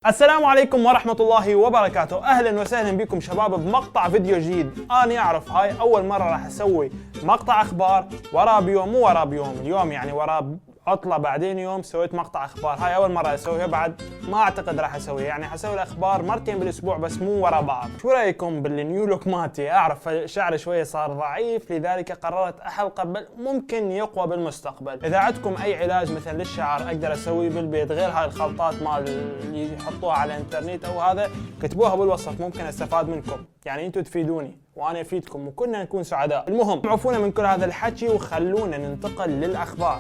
السلام عليكم ورحمة الله وبركاته. أهلا وسهلا بكم شباب بمقطع فيديو جديد. أنا أعرف هاي أول مرة راح أسوي مقطع أخبار ورا بيوم، مو ورا بيوم، اليوم يعني ورا عطلة بعدين يوم سويت مقطع أخبار. هاي أول مرة أسويها، بعد ما أعتقد راح أسويها، يعني حسوي الأخبار مرتين بالأسبوع بس مو ورا بعض. شو رأيكم بالنيو لوك مالتي؟ أعرف شعري شوية صار ضعيف، لذلك قررت أحلقه بل ممكن يقوى بالمستقبل. إذا عندكم أي علاج مثلا للشعر أقدر أسويه بالبيت غير هاي الخلطات مال اللي يحطوها على الإنترنت أو هذا، كتبوها بالوصف ممكن أستفاد منكم، يعني أنتم تفيدوني وأنا أفيدكم وكلنا نكون سعداء. المهم عفونا من كل هذا الحكي وخلونا ننتقل للأخبار.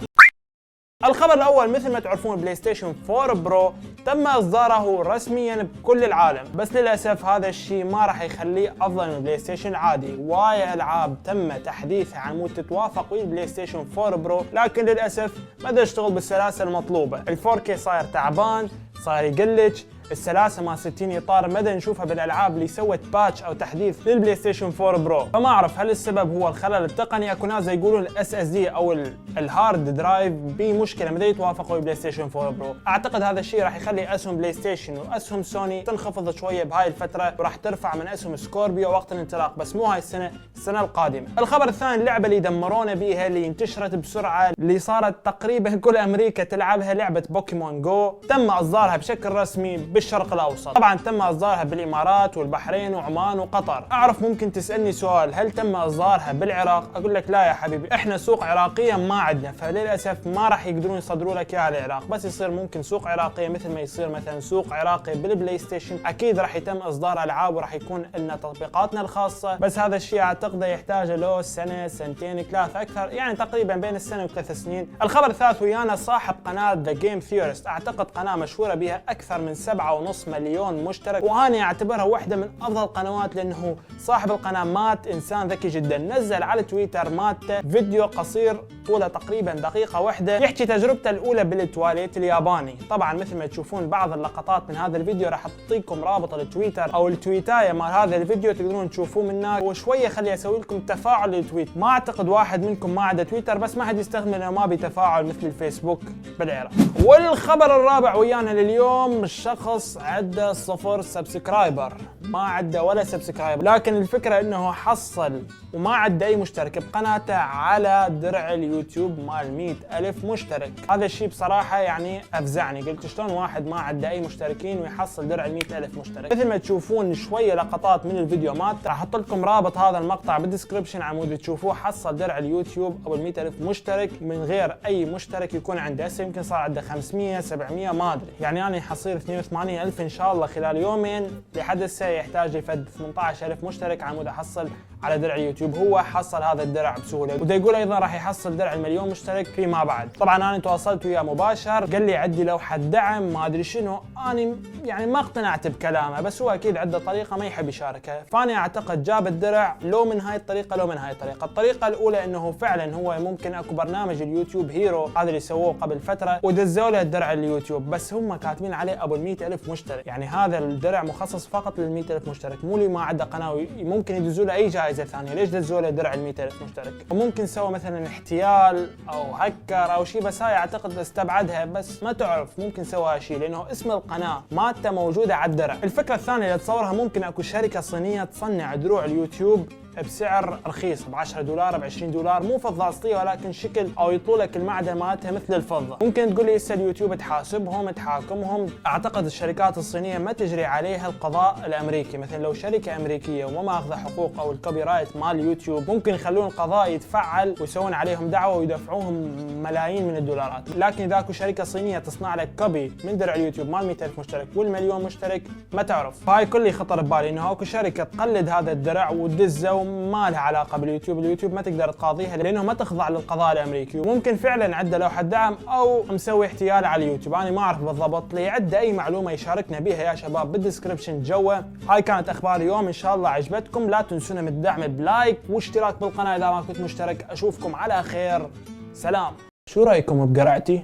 الخبر الأول، مثل ما تعرفون بلاي ستيشن 4 برو تم إصداره رسميا بكل العالم، بس للأسف هذا الشيء ما راح يخليه أفضل من البلاي ستيشن العادي. وايد ألعاب تم تحديثها عن مود تتوافق ويا البلاي ستيشن 4 برو، لكن للأسف ما قدر يشتغل بالسلاسة المطلوبة. ال 4K صاير تعبان، صاير يقلج، السلاسة مال 60 اطار ما نشوفها بالالعاب اللي سوت باتش او تحديث للبلاي ستيشن 4 برو. فما اعرف هل السبب هو الخلل التقني، اكو ناس يقولون الاس اس دي او الهارد درايف بيه مشكله ما يتوافق ويا بلاي ستيشن 4 برو. اعتقد هذا الشيء راح يخلي اسهم بلاي ستيشن واسهم سوني تنخفض شويه بهاي الفتره، وراح ترفع من اسهم سكوربيو وقت الانطلاق، بس مو هاي السنه، السنه القادمه. الخبر الثاني، اللعبه اللي دمرونا بيها اللي انتشرت بسرعه، اللي صارت تقريبا كل امريكا تلعبها، لعبه بوكيمون جو، تم اصدارها بشكل رسمي بالشرق الاوسط. طبعا تم اصدارها بالامارات والبحرين وعمان وقطر. اعرف ممكن تسالني سؤال، هل تم اصدارها بالعراق؟ اقول لك لا يا حبيبي، احنا سوق عراقيه ما عندنا، فللاسف ما راح يقدرون يصدروا لك اياها العراق، بس يصير ممكن سوق عراقيه مثل ما يصير مثلا سوق عراقي بالبلاي ستيشن. اكيد راح يتم اصدار العاب وراح يكون لنا تطبيقاتنا الخاصه، بس هذا الشيء اعتقد يحتاج له سنه سنتين ثلاثه اكثر، يعني تقريبا بين السنه وثلاث سنين. الخبر الثالث، ويانا صاحب قناه ذا جيم ثيورست، اعتقد قناه مشهوره بها اكثر من 7.5 مليون مشترك، وانا اعتبرها واحده من افضل القنوات، لانه صاحب القناه مات انسان ذكي جدا. نزل على تويتر مالته فيديو قصير طوله تقريبا دقيقه واحده يحكي تجربته الاولى بالتواليت الياباني. طبعا مثل ما تشوفون بعض اللقطات من هذا الفيديو، راح اعطيكم رابط التويتر او التويتايه مال هذا الفيديو تقدرون تشوفوه من هناك، وشويه خلي اسوي لكم تفاعل للتويت. ما اعتقد واحد منكم ما عنده تويتر، بس ما حد يستخدمه لانه ما بتفاعل مثل الفيسبوك بالعراق. والخبر الرابع ويانا لليوم، الشخص عنده 0 سبسكرايبر، ما عنده ولا سبسكرايبر، لكن الفكره انه حصل وما عنده اي مشترك بقناته على درع اليوتيوب مال 100,000 مشترك. هذا الشيء بصراحه يعني افزعني، قلت شلون واحد ما عنده اي مشتركين ويحصل درع 100,000 مشترك. مثل ما تشوفون شويه لقطات من الفيديو مالته، راح احط لكم رابط هذا المقطع بالدسكربشن عمود تشوفوه. حصل درع اليوتيوب او ال 100,000 مشترك من غير اي مشترك يكون عنده. هسه يمكن صار عنده 500 700 ما ادري، يعني انا حصير 82,000 ان شاء الله خلال يومين. لحد هسه يحتاج يفد 18,000 مشترك عمود احصل على درع اليوتيوب. هو حصل هذا الدرع بسهوله، وده يقول ايضا راح يحصل درع المليون مشترك فيما بعد. طبعا انا تواصلت وياه مباشر، قال لي عندي لوحه دعم ما ادري شنو، انا يعني ما اقتنعت بكلامه، بس هو اكيد عنده طريقه ما يحب يشاركها. فانا اعتقد جاب الدرع لو من هاي الطريقه لو من هاي الطريقه. الطريقه الاولى انه فعلا هو ممكن اكو برنامج اليوتيوب هيرو هذا اللي سووه قبل فتره ودزوا له الدرع اليوتيوب، بس هم كاتبين عليه ابو ال 100,000 مشترك، يعني هذا الدرع مخصص فقط لل 100,000 مشترك، مو اللي ما عنده قناه ممكن يدزوا له اي جائزه ثانيه. ليش دزوا له درع ال 100,000 مشترك؟ وممكن سوى مثلا احتيال او هكر او شيء، بس هاي اعتقد استبعدها، بس ما تعرف ممكن سواها شيء لانه اسم القناه مالته موجوده على الدرع. الفكره الثانيه اللي اتصورها، ممكن اكو شركه صينيه تصنع دروع اليوتيوب بسعر رخيص ب 10 دولار ب 20 دولار، مو فضه اصليه ولكن شكل او يطلوا لك المعدن مالتها مثل الفضه. ممكن تقول لي هسه اليوتيوب تحاسبهم تحاكمهم. اعتقد الشركات الصينيه ما تجري عليها القضاء الامريكي، مثلا لو شركه امريكيه وما ماخذه حقوق او الكوبي رايت مال اليوتيوب، ممكن يخلون القضاء يتفعل ويسوون عليهم دعوه ويدفعوهم ملايين من الدولارات. لكن اذا اكو شركه صينيه تصنع لك كوبي من درع اليوتيوب مال 100,000 مشترك والمليون مشترك، ما تعرف. فهاي كله خطر ببالي انه اكو شركه تقلد هذا الدرع وتدزه وما لها علاقه باليوتيوب. اليوتيوب ما تقدر تقاضيها لانه ما تخضع للقضاء الامريكي، وممكن فعلا عنده لوحه دعم او مسوي احتيال على اليوتيوب، انا ما اعرف بالضبط. اللي عنده اي معلومه يشاركنا بها يا شباب بالدسكربشن جوا. هاي كانت اخبار اليوم، ان شاء الله عجبتكم. لا تنسونا من الدعم بلايك واشتراك بالقناه اذا ما كنت مشترك. اشوفكم على خير، سلام. شو رايكم بقرعتي؟